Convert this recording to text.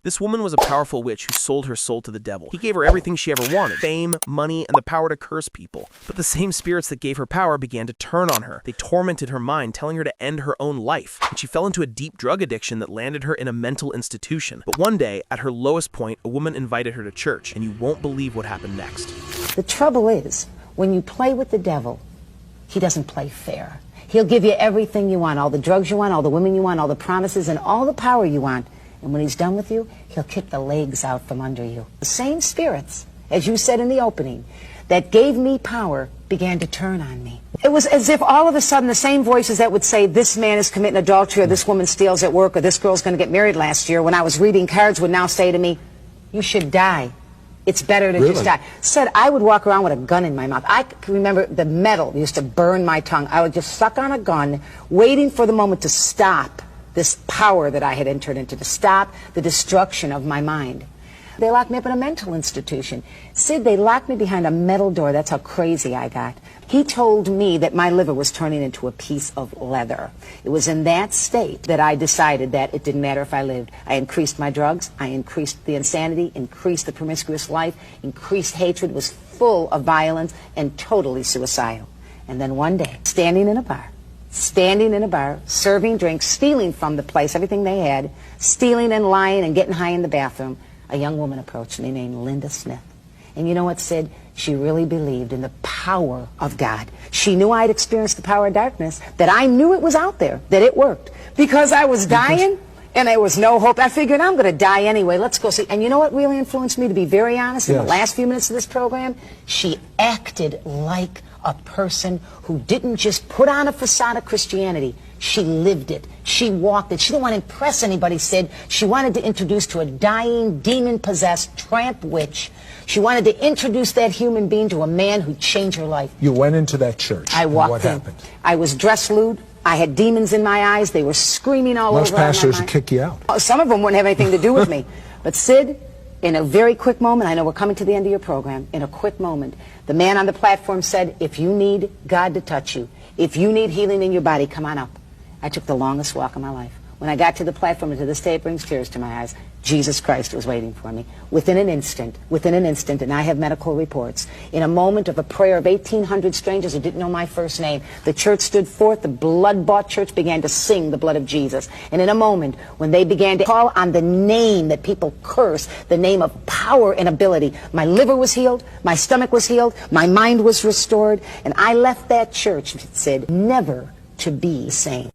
This woman was a powerful witch who sold her soul to the devil. He gave her everything she ever wanted: fame, money, and the power to curse people. But the same spirits that gave her power began to turn on her. They tormented her mind, telling her to end her own life. And she fell into a deep drug addiction that landed her in a mental institution. But one day, at her lowest point, a woman invited her to church, and you won't believe what happened next. The trouble is, when you play with the devil, he doesn't play fair. He'll give you everything you want, all the drugs you want, all the women you want, all the promises, and all the power you want. And when he's done with you, he'll kick the legs out from under you. The same spirits, as you said in the opening, that gave me power began to turn on me. It was as if all of a sudden the same voices that would say, this man is committing adultery, or this woman steals at work, or this girl's going to get married last year, when I was reading cards, would now say to me, you should die. It's better to just die. Said I would walk around with a gun in my mouth. I can remember the metal used to burn my tongue. I would just suck on a gun, waiting for the moment to stop this power that I had entered into, to stop the destruction of my mind. They locked me up in a mental institution. Sid, they locked me behind a metal door. That's how crazy I got. He told me that my liver was turning into a piece of leather. It was in that state that I decided that it didn't matter if I lived. I increased my drugs, I increased the insanity, increased the promiscuous life, increased hatred, was full of violence, and totally suicidal. And then one day, standing in a bar, serving drinks, stealing from the place, everything they had, stealing and lying and getting high in the bathroom, a young woman approached me named Linda Smith. And you know what, Sid? She really believed in the power of God. She knew I'd experienced the power of darkness, that I knew it was out there, that it worked. Because I was dying and there was no hope, I figured I'm going to die anyway. Let's go see. And you know what really influenced me, to be very honest, in the last few minutes of this program? She acted like a person who didn't just put on a facade of Christianity. She lived it. She walked it. She didn't want to impress anybody, Sid. She wanted to introduce to a dying, demon-possessed tramp witch. She wanted to introduce that human being to a man who'd change her life. You went into that church. I walked in. What happened? I was dressed lewd. I had demons in my eyes. They were screaming all over. Most pastors would kick you out. Some of them wouldn't have anything to do with me. But Sid, in a very quick moment, I know we're coming to the end of your program, in a quick moment, the man on the platform said, if you need God to touch you, if you need healing in your body, come on up. I took the longest walk of my life. When I got to the platform, and to this day it brings tears to my eyes, Jesus Christ was waiting for me. Within an instant, and I have medical reports, in a moment of a prayer of 1,800 strangers who didn't know my first name, the church stood forth, the blood-bought church began to sing the blood of Jesus. And in a moment, when they began to call on the name that people curse, the name of power and ability, my liver was healed, my stomach was healed, my mind was restored, and I left that church, Sid, never to be sane.